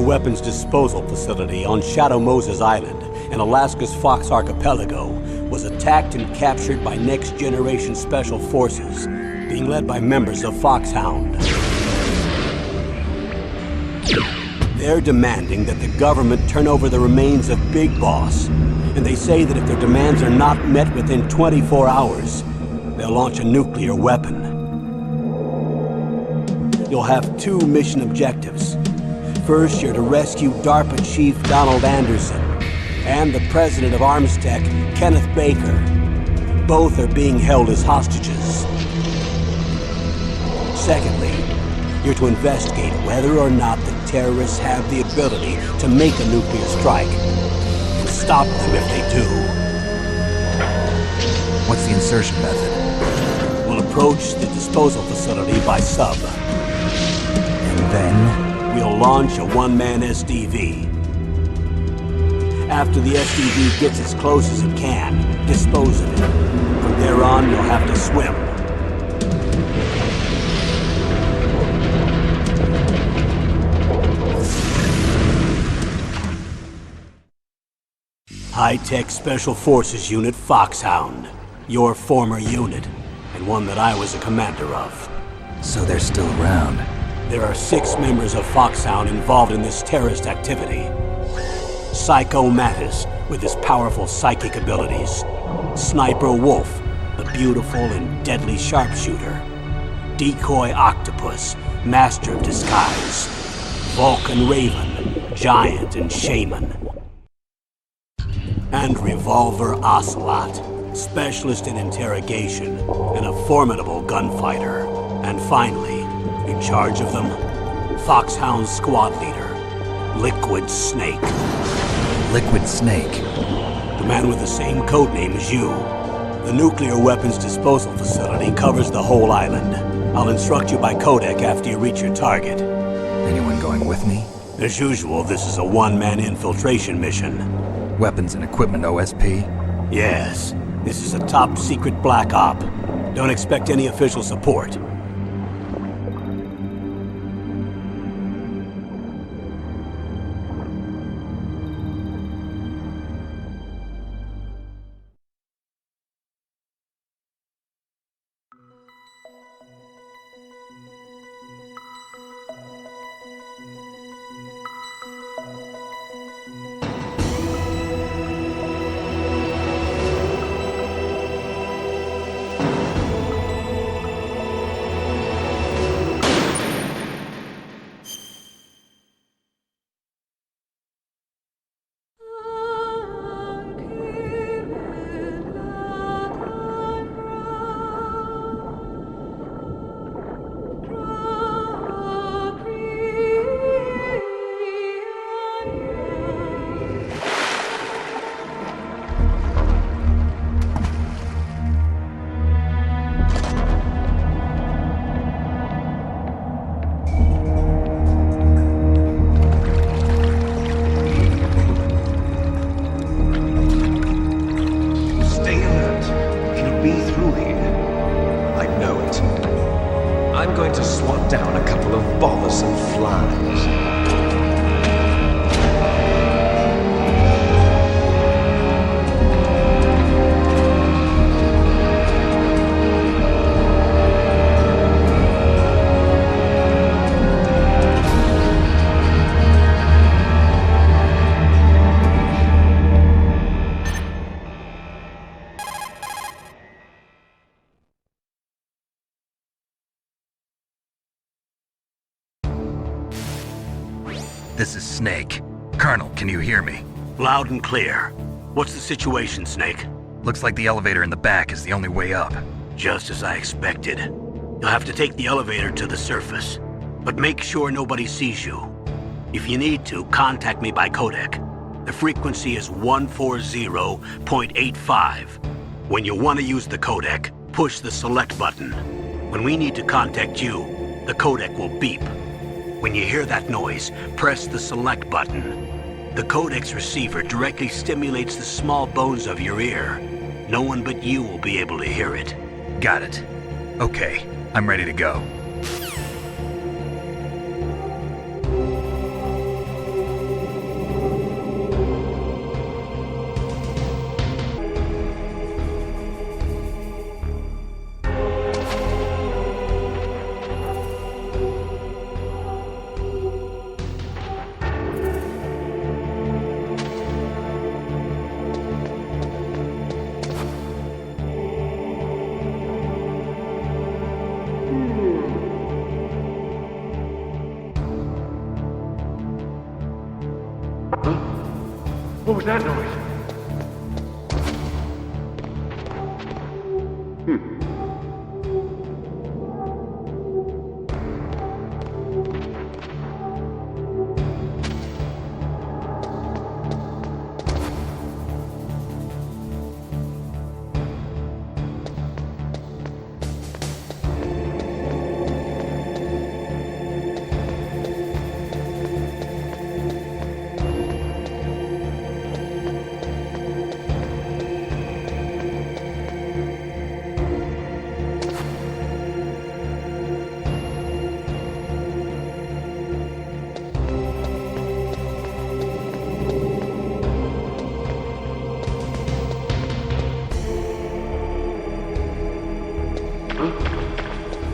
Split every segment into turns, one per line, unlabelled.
weapons disposal facility on Shadow Moses Island in Alaska's Fox Archipelago was attacked and captured by next-generation special forces, being led by members of FOXHOUND. They're demanding that the government turn over the remains of Big Boss, and they say that if their demands are not met within 24 hours, they'll launch a nuclear weapon. You'll have two mission objectives. First, you're to rescue DARPA Chief Donald Anderson and the president of Armstech, Kenneth Baker. Both are being held as hostages. Secondly, you're to investigate whether or not the terrorists have the ability to make a nuclear strike, and stop them if they do.
What's the insertion method?
We'll approach the disposal facility by sub.
And then?
We'll launch a one-man SDV. After the SDV gets as close as it can, dispose of it. From there on, you'll have to swim. High-Tech Special Forces Unit FOXHOUND. Your former unit, and one that I was a commander of.
So they're still around.
There are 6 members of FOXHOUND involved in this terrorist activity. Psycho Mattis, with his powerful psychic abilities. Sniper Wolf, the beautiful and deadly sharpshooter. Decoy Octopus, master of disguise. Vulcan Raven, giant and shaman. And Revolver Ocelot, specialist in interrogation and a formidable gunfighter. And finally, in charge of them, FOXHOUND squad leader, Liquid Snake.
Liquid Snake?
The man with the same codename as you. The nuclear weapons disposal facility covers the whole island. I'll instruct you by codec after you reach your target.
Anyone going with me?
As usual, this is a one-man infiltration mission.
Weapons and equipment OSP?
Yes. This is a top-secret black op. Don't expect any official support.
This is Snake. Colonel, can you hear me?
Loud and clear. What's the situation, Snake?
Looks like the elevator in the back is the only way up.
Just as I expected. You'll have to take the elevator to the surface. But make sure nobody sees you. If you need to, contact me by codec. The frequency is 140.85. When you want to use the codec, push the select button. When we need to contact you, the codec will beep. When you hear that noise, press the select button. The codec's receiver directly stimulates the small bones of your ear. No one but you will be able to hear it.
Got it. Okay, I'm ready to go.
What was that noise?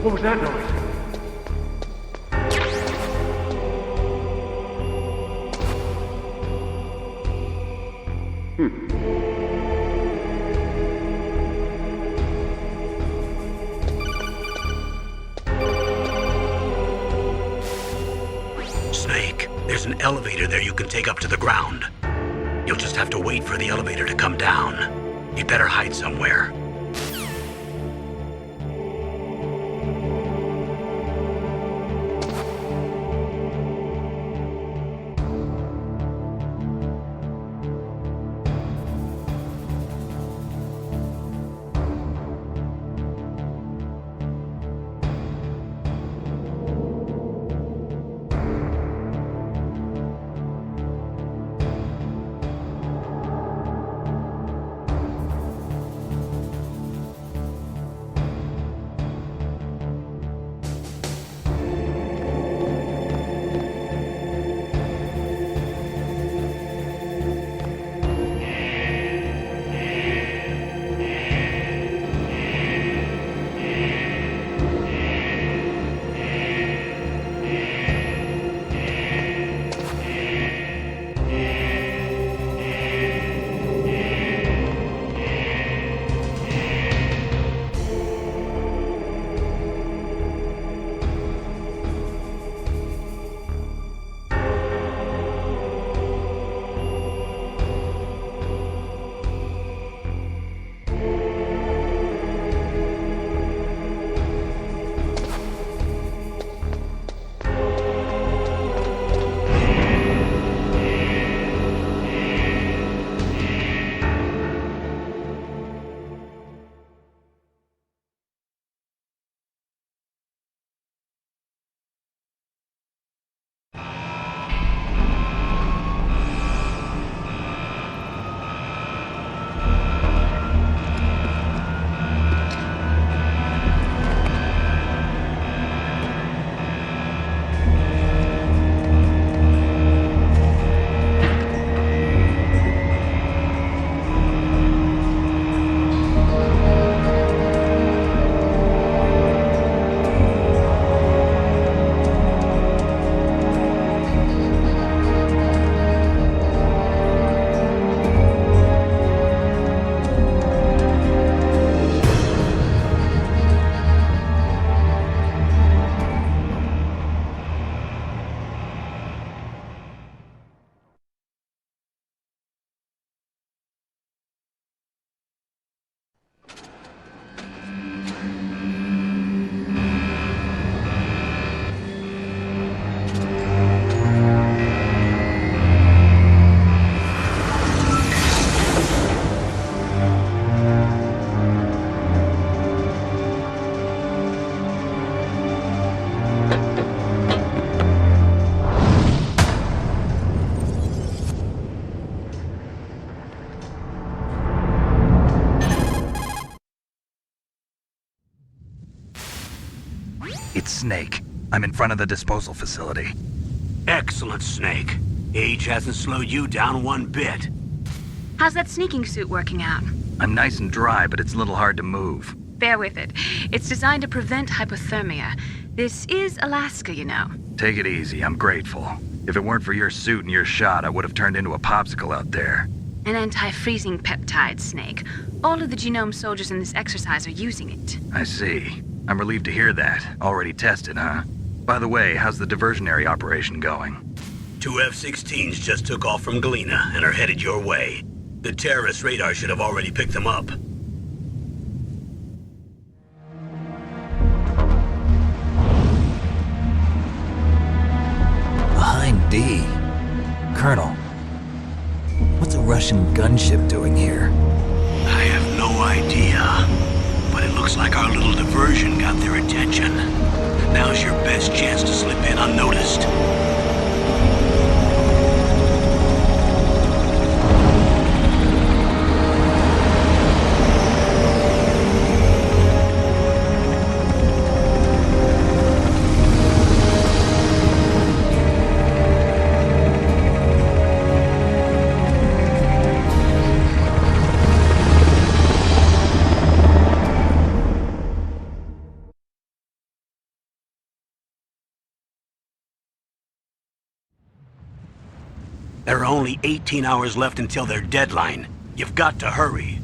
What was that noise?
Snake, there's an elevator there you can take up to the ground. You'll just have to wait for the elevator to come down. You'd better hide somewhere.
It's Snake. I'm in front of the disposal facility.
Excellent, Snake. Age hasn't slowed you down one bit.
How's that sneaking suit working out?
I'm nice and dry, but it's a little hard to move.
Bear with it. It's designed to prevent hypothermia. This is Alaska, you know.
Take it easy, I'm grateful. If it weren't for your suit and your shot, I would have turned into a popsicle out there.
An anti-freezing peptide, Snake. All of the genome soldiers in this exercise are using it.
I see. I'm relieved to hear that. Already tested, huh? By the way, how's the diversionary operation going?
Two F-16s just took off from Galena and are headed your way. The terrorist radar should have already picked them up.
Behind D. Colonel, what's a Russian gunship doing here?
I have no idea, but it looks like our little diversion got their attention. Now's your best chance to slip in unnoticed. There are only 18 hours left until their deadline. You've got to hurry.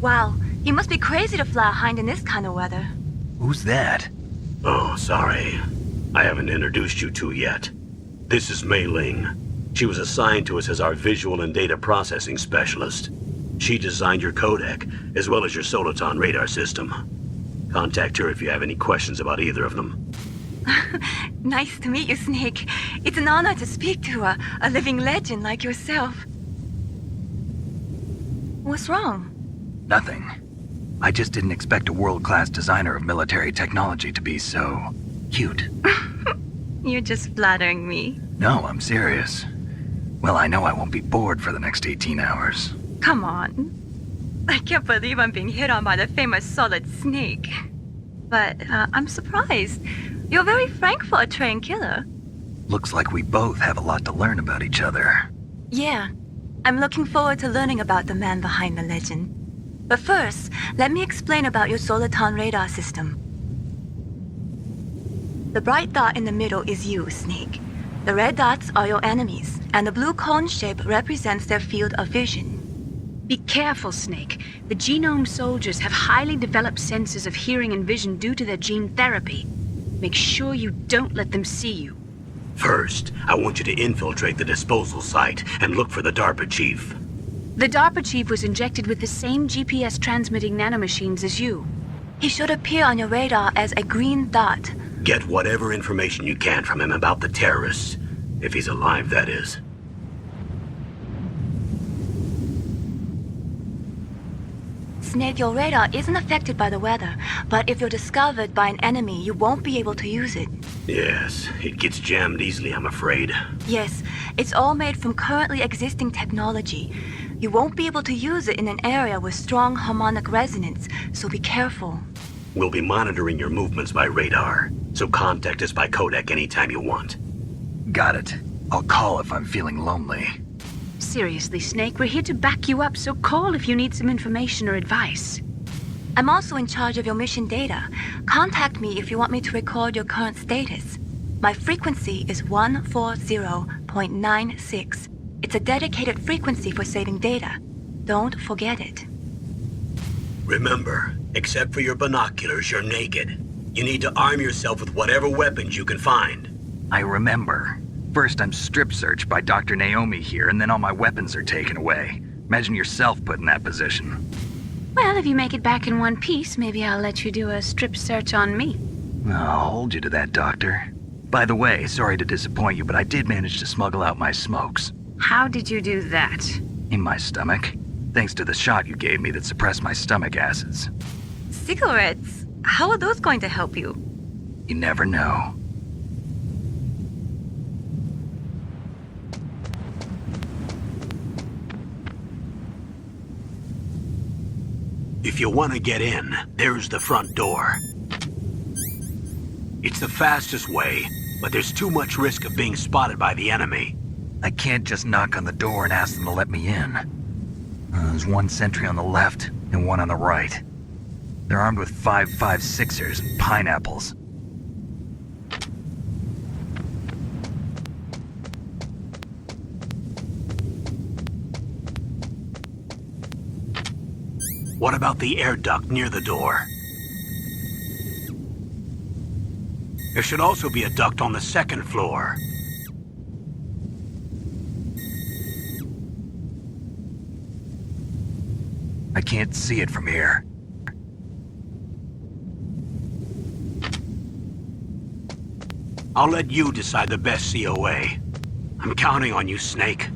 Wow, you must be crazy to fly a hind in this kind of weather.
Who's that?
Oh, sorry. I haven't introduced you two yet. This is Mei Ling. She was assigned to us as our visual and data processing specialist. She designed your codec, as well as your Soliton radar system. Contact her if you have any questions about either of them.
Nice to meet you, Snake. It's an honor to speak to a living legend like yourself. What's wrong?
Nothing. I just didn't expect a world-class designer of military technology to be so cute.
You're just flattering me.
No, I'm serious. Well, I know I won't be bored for the next 18 hours.
Come on. I can't believe I'm being hit on by the famous Solid Snake. But I'm surprised. You're very frank for a trained killer.
Looks like we both have a lot to learn about each other.
Yeah. I'm looking forward to learning about the man behind the legend. But first, let me explain about your Soliton radar system. The bright dot in the middle is you, Snake. The red dots are your enemies, and the blue cone shape represents their field of vision.
Be careful, Snake. The genome soldiers have highly developed senses of hearing and vision due to their gene therapy. Make sure you don't let them see you.
First, I want you to infiltrate the disposal site and look for the DARPA chief.
The DARPA chief was injected with the same GPS transmitting nanomachines as you.
He should appear on your radar as a green dot.
Get whatever information you can from him about the terrorists. If he's alive, that is.
Snake, your radar isn't affected by the weather, but if you're discovered by an enemy, you won't be able to use it.
Yes, it gets jammed easily, I'm afraid.
Yes, it's all made from currently existing technology. You won't be able to use it in an area with strong harmonic resonance, so be careful.
We'll be monitoring your movements by radar, so contact us by codec anytime you want.
Got it. I'll call if I'm feeling lonely.
Seriously, Snake, we're here to back you up, so call if you need some information or advice.
I'm also in charge of your mission data. Contact me if you want me to record your current status. My frequency is 140.96. It's a dedicated frequency for saving data. Don't forget it.
Remember, except for your binoculars, you're naked. You need to arm yourself with whatever weapons you can find.
I remember. First I'm strip searched by Dr. Naomi here, and then all my weapons are taken away. Imagine yourself put in that position.
Well, if you make it back in one piece, maybe I'll let you do a strip search on me.
I'll hold you to that, Doctor. By the way, sorry to disappoint you, but I did manage to smuggle out my smokes.
How did you do that?
In my stomach. Thanks to the shot you gave me that suppressed my stomach acids.
Cigarettes? How are those going to help you?
You never know.
If you want to get in, there's the front door. It's the fastest way, but there's too much risk of being spotted by the enemy.
I can't just knock on the door and ask them to let me in. There's one sentry on the left and one on the right. They're armed with 5.56ers and pineapples.
What about the air duct near the door? There should also be a duct on the second floor.
I can't see it from here.
I'll let you decide the best COA. I'm counting on you, Snake.